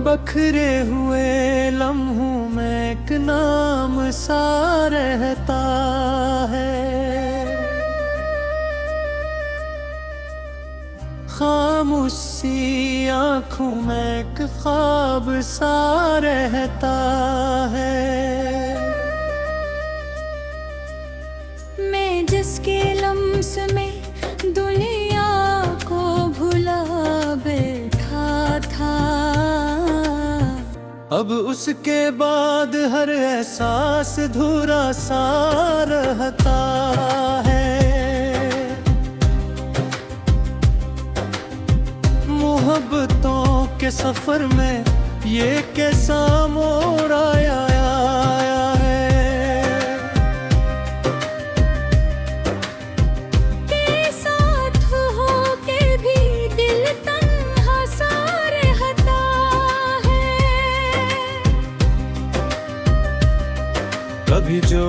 बखरे हुए लम्हों में एक नाम सा रहता है। खामोशी आँखों में एक ख्वाब सा रहता है। मैं जिसके लम्स में दुनिया को भुला बैठा था, अब उसके बाद हर एहसास अधूरा सा रहता है। मोहब्बतों के सफर में ये कैसा मोड़ आया है। तेरे साथ होके भी दिल तन्हा सा रहता है। कभी जो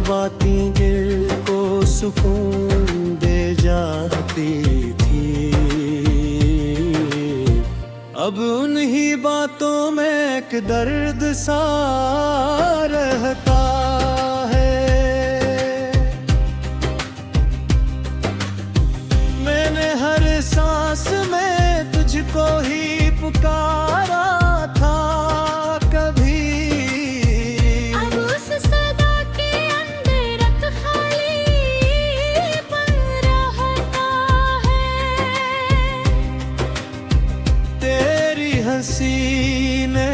बातें दिल को सुकून दे जाती थी, अब उन्हीं बातों में एक दर्द सा रहता है। मैंने हर सांस में तुझको ही पुकारा था कभी। अब उस सदा के अंदर एक खालीपन रहता है। तेरी हंसी ने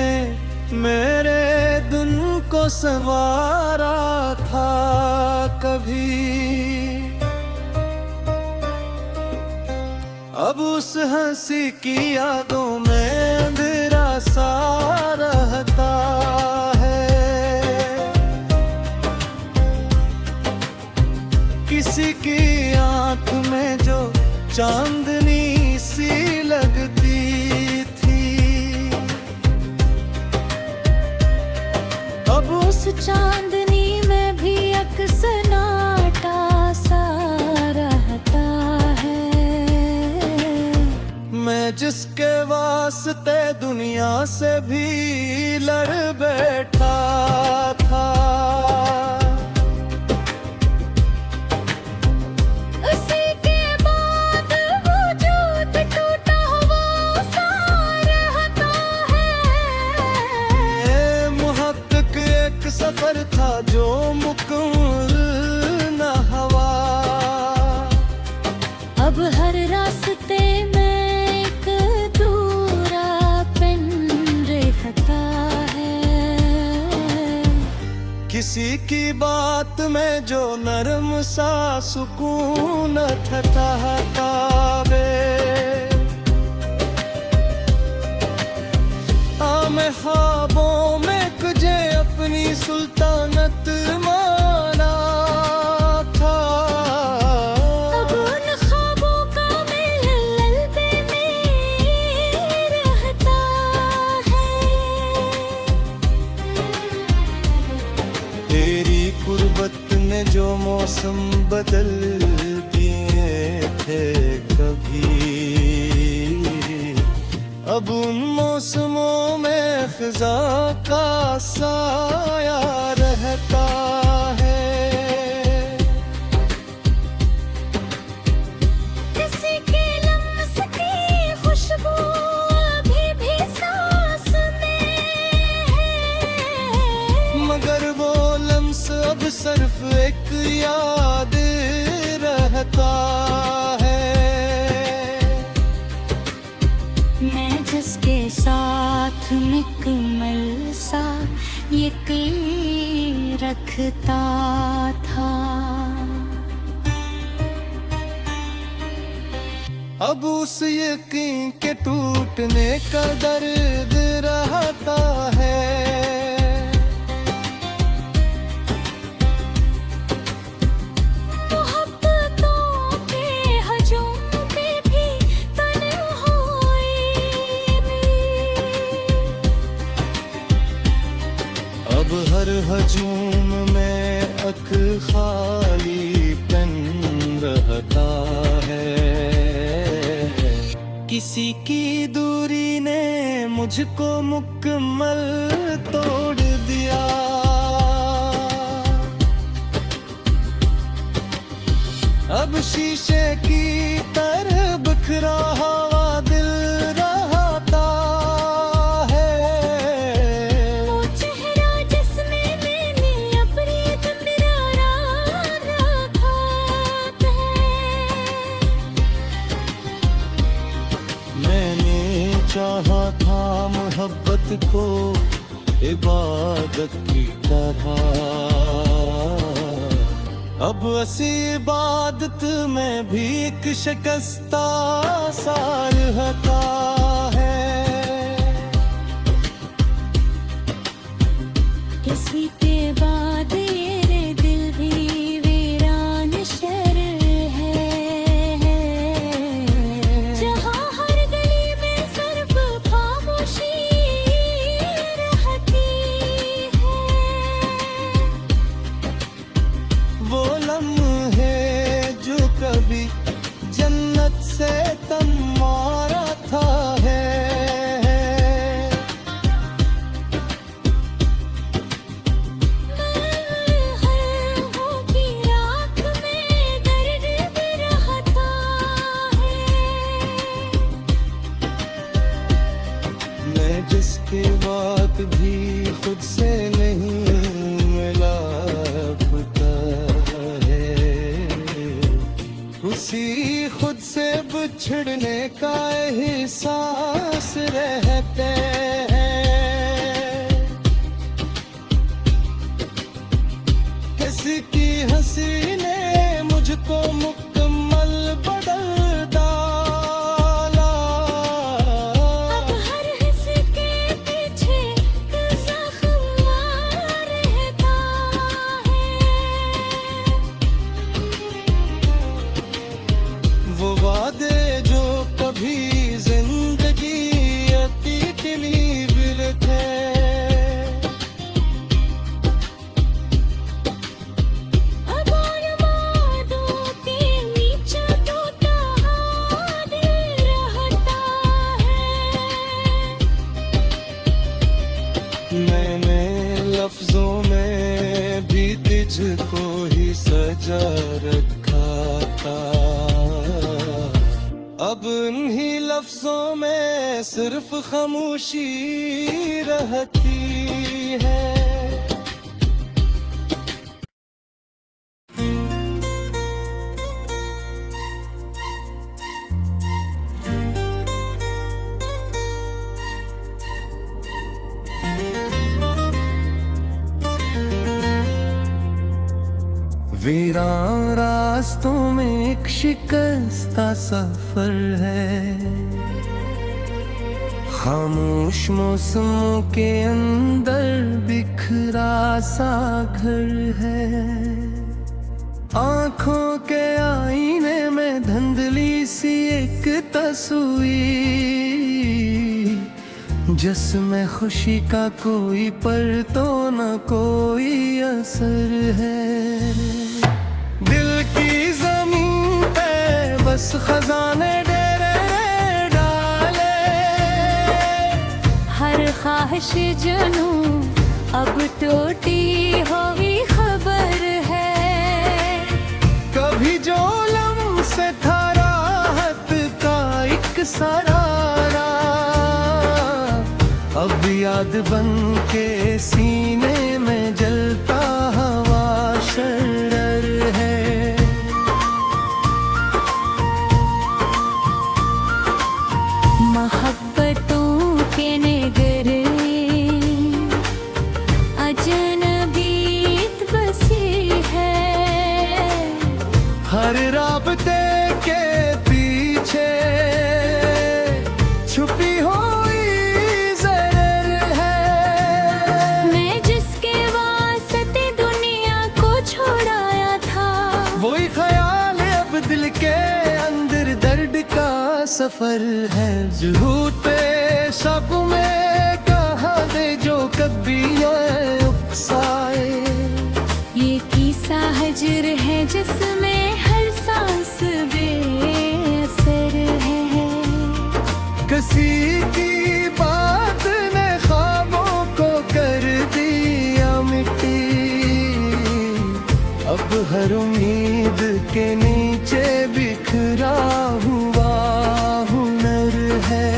मेरे दिल को संवारा था कभी। अब उस हंसी की यादों में अंधेरा सा रहता है। किसी की आंख में जो चांदनी सी लगती थी, अब उस चांदनी में भी एक सन्नाटा सा रहता है। मैं जिसके वास्ते दुनिया से भी लड़ बैठा था, उसी के बाद वजूद टूटा हुआ सा रहता है। मुहक्किक एक सफर था जो मुकम्मल न हुआ। अब हर रास्ते में एक दूरापन रहता है। किसी की बात में जो नरम सा सुकून था वे। मैं ख्वाबों में तुझे अपनी सुल्तानत माना था। अब उन ख्वाबों का महल में रहता है। तेरी कुर्बत ने जो मौसम बदल दिए थे कभी, अब उन मौसमों में खिजा का साया रहता है। किसी के लम्स की खुशबू अभी भी सांस में है, मगर वो लम्स अब सिर्फ एक याद रहता है। मैं जिसके साथ मुकम्मल सा यकीन रखता था, अब उस यकीन के टूटने का दर्द रहता है। मोहब्बतों के हजूम पे भी तन्हाई भी। अब हर हजूम में एक खालीपन रहता है। किसी की दूरी ने मुझको मुकम्मल तोड़ दिया। अब शीशे की तरह बिखरा हुआ दिल रहता है। वो चेहरा जिसमें मैंने अपनी तकरारा रखा है। मैंने चाहा था मोहब्बत को इबादत की तरह, अब ऐसी इबादत में भी एक शिकस्ता सा रहता है। किसी के बाद ये दिल भी वीरान शहर है, जहाँ हर गली में सिर्फ खामोशी रहती है। वो लम्हे जो कभी जन्नत से तमारा था है। हर हो की राख में दर्द भी रहता है। मैं जिसके बात भी खुद से नहीं मिला पता है, उसी खुद से बिछड़ने का एहसास रहते हैं। किसी की हंसी ने मुझको मुकम्मल बदल डाला। अब हर हिस्स के पीछे एक ज़ख्म रहता है। वो वादे जो कभी जिंदगी अति के लिए थे, अब और वादों के नीचे टूटा दिल रहता है। मैंने लफ्जों में भी तुझको ही सजा रखा था, अब इन्हीं लफ्जों में सिर्फ खामोशी रहती है। वीरान रास्तों में एक शिकस्ता सफर है, खामोश मौसमों के अंदर बिखरा सा घर है। आंखों के आईने में धुंधली सी एक तस्वीर, जिसमें खुशी का कोई पर तो न कोई असर है। दिल की जमीन पे बस खजाने डेरे डाले, हर ख्वाहिश जनू अब टूटी हुई खबर है। कभी जो लम्से था राहत का एक सरारा, अब याद बन के सीने में जलता हवा शरर है। मोहब्बतों के नगरे अजनबीत बसी है, हर राबते के पीछे छुपी हुई जरूर है। मैं जिसके वास्ते दुनिया को छोड़ाया था, वही ख्याल है अब दिल के अंदर दर्द का सफर है। झूठ पे शक में कहा दे जो कभी ये उकसाए, ये किस्सा हजर है जिसमें हर सांस बेअसर है। किसी की बात अब हर उम्मीद के नीचे बिखरा हुआ हुनर है।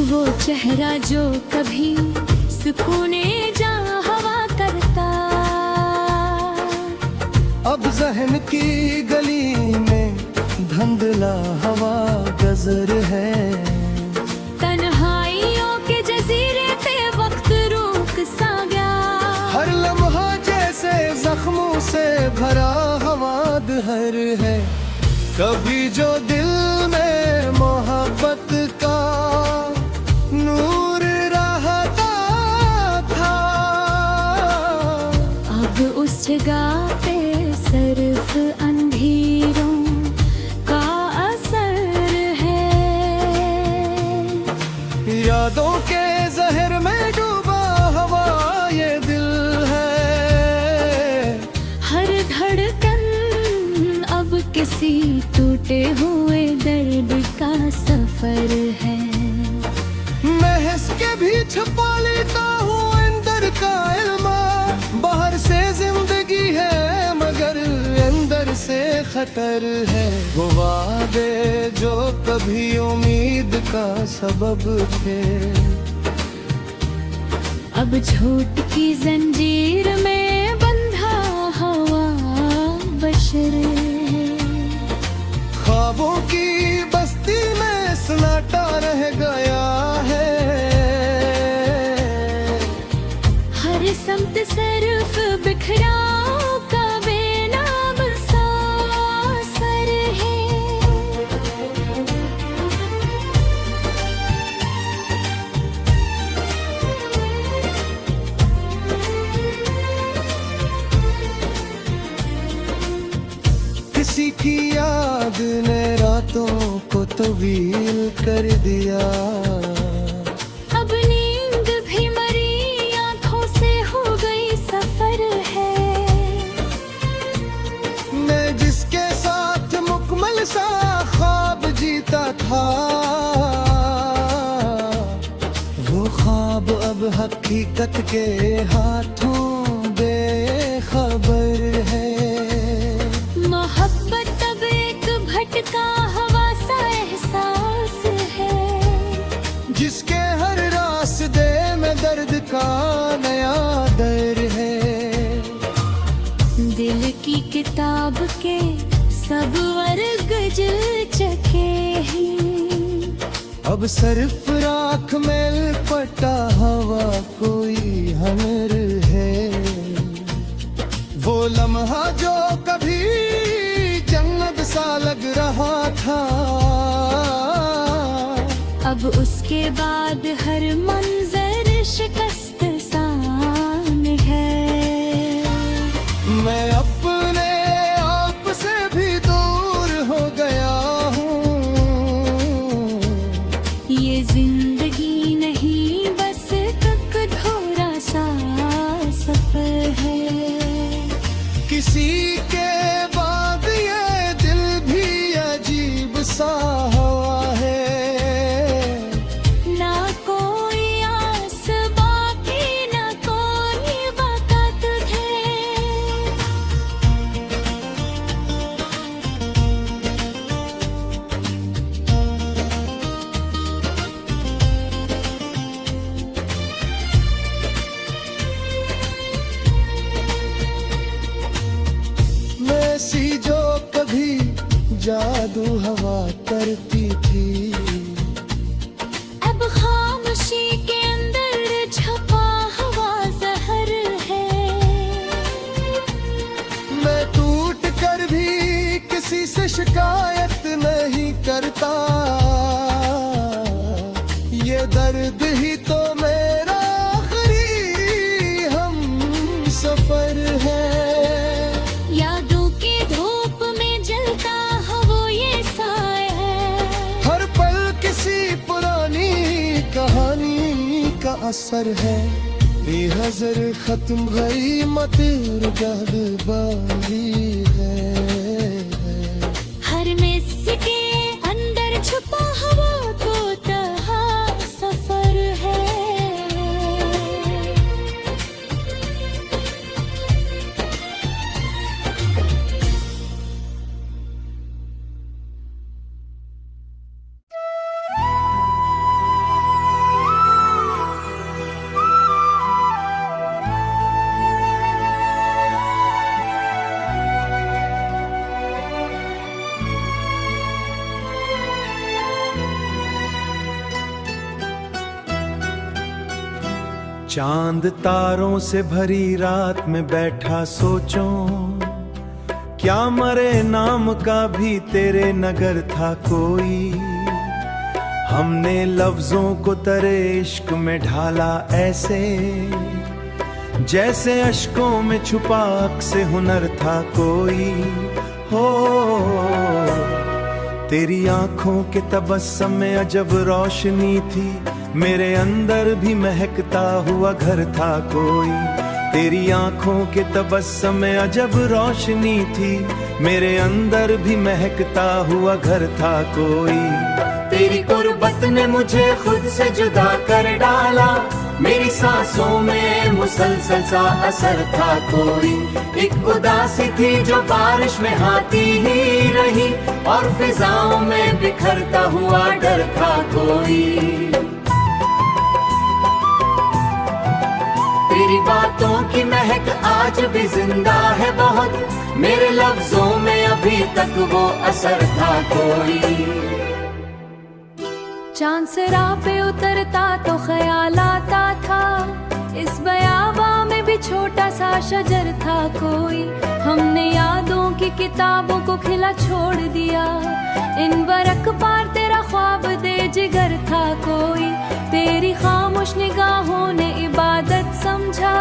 वो चेहरा जो कभी सुकूने जा हवा करता, अब जहन की गली में धुंधला हवा गजर है। तन्हाइयों के जजीरे पे वक्त रुक सा गया, हर लम्हा जैसे जख्मों से भरा हवा दहर है। कभी जो दिल में मोहब्बत का नूर रहता था, अब उस जगह पे सिर्फ अंधेरों का असर है। यादों के जहर में डूबा हवा ये दिल है। हर धड़कन अब किसी टूटे हुए दर्द का सफर है। महस के भी छुपा लेता हूँ अंदर का इल्मा, बाहर से जिंदगी है मगर अंदर से खतर है। वो वादे जो कभी उम्मीद का सबब थे, अब झूठ की जंजीर में बंधा हुआ बशर है। ख्वाबों की बस्ती में सन्नाटा रह गया है। हर समत सिर्फ बिखराव का बेनाम सा असर है। किसी की याद ने रातों को तवील कर दिया, अब नींद भी मरी आंखों से हो गई सफर है। मैं जिसके साथ मुकम्मल सा ख्वाब जीता था, वो ख्वाब अब हकीकत के हाथों बेखबर है। मोहब्बत अब एक भटका हवा सा एहसास है, जिसके हर रास्ते में दर्द का नया दर है। दिल की किताब के सब वर्ग जल चके हैं, अब सिर्फ राख में लिपटा हवा कोई हनर है। वो लम्हा जो कभी जन्नत सा लग रहा था, अब उसके बाद हर मंजर शिकस्त सान है। मैं अपने आप से भी दूर हो गया हूँ। ये जिंदगी नहीं बस तक धोरा सा सफर है। किसी के बाद ये दिल भी अजीब सा हुआ है। ना कोई आस बाकी ना कोई वक़्त है। ऐसी जो कभी जादू हवा करती थी, अब खामोशी के अंदर छपा हुआ जहर है। मैं टूट कर भी किसी से शिकायत नहीं करता। ये दर्द ही तो मेरा आखिरी हम सफर है। यादों की धूप में जलता है वो ये साया है। हर पल किसी पुरानी कहानी का असर है। बेहज़र खत्म गई मतिर गहबारी है। चांद तारों से भरी रात में बैठा सोचूं, क्या मरे नाम का भी तेरे नगर था कोई। हमने लफ्जों को तेरे इश्क में ढाला ऐसे, जैसे अश्कों में छुपा अक्से हुनर था कोई। हो तेरी आंखों के तबस्सुम में अजब रोशनी थी, मेरे अंदर भी महकता हुआ घर था कोई। तेरी आंखों के तबस्सुम में अजब रोशनी थी, मेरे अंदर भी महकता हुआ घर था कोई। तेरी गुर्बत ने मुझे खुद से जुदा कर डाला, मेरी सांसों में मुसलसल सा असर था कोई। एक उदासी थी जो बारिश में आती ही रही, और फिजाओं में बिखरता हुआ डर था कोई। तेरी बातों की महक आज भी जिंदा है बहुत, मेरे लफ्जों में अभी तक वो असर था कोई। चांद से राह पे उतरता तो ख्याल आता था, इस बयाबा में भी छोटा सा शजर था कोई। हमने यादों की किताबों को खिला छोड़ दिया, इन बरक पार तेरा ख्वाब दे जिगर था कोई। तेरी खामोश निगाहों ने इबादत समझा,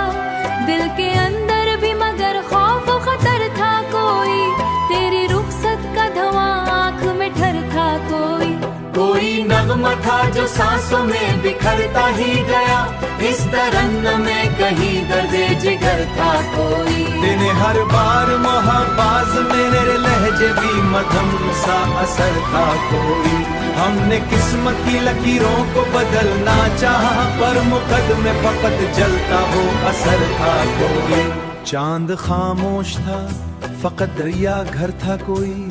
दिल के अंदर भी मगर खौफ खतर था कोई। तेरी रुखसत का धवां आँख में ठर था कोई। कोई नगमा था जो सांसों में बिखरता ही गया, इस तरन्नुम में कहीं दर्द जिगर था कोई। तेने हर बार मोहब्बाज में मेरे लहजे भी मधम सा असर था कोई। हमने किस्मत की लकीरों को बदलना चाहा, पर मुकद्दमे फकत जलता वो असर था कोई। चांद खामोश था, फकत दरिया घर था कोई।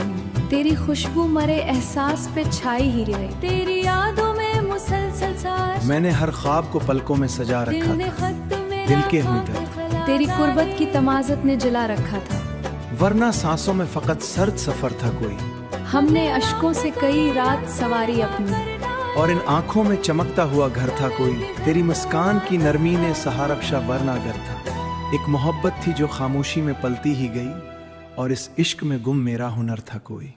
तेरी खुशबू मरे एहसास पे छाई ही रही, तेरी यादों में मुसलसल साज। मैंने हर ख्वाब को पलकों में सजा रखा था, दिल के हुई दर्द। तेरी कुर्बत की तमाजत ने जला रखा था, वरना सांसों में फकत सर्द सफर था कोई। हमने अश्कों से कई रात सवारी अपनी, और इन आंखों में चमकता हुआ घर था कोई। तेरी मुस्कान की नरमी ने सहारबशा वरना घर था। एक मोहब्बत थी जो खामोशी में पलती ही गई, और इस इश्क में गुम मेरा हुनर था कोई।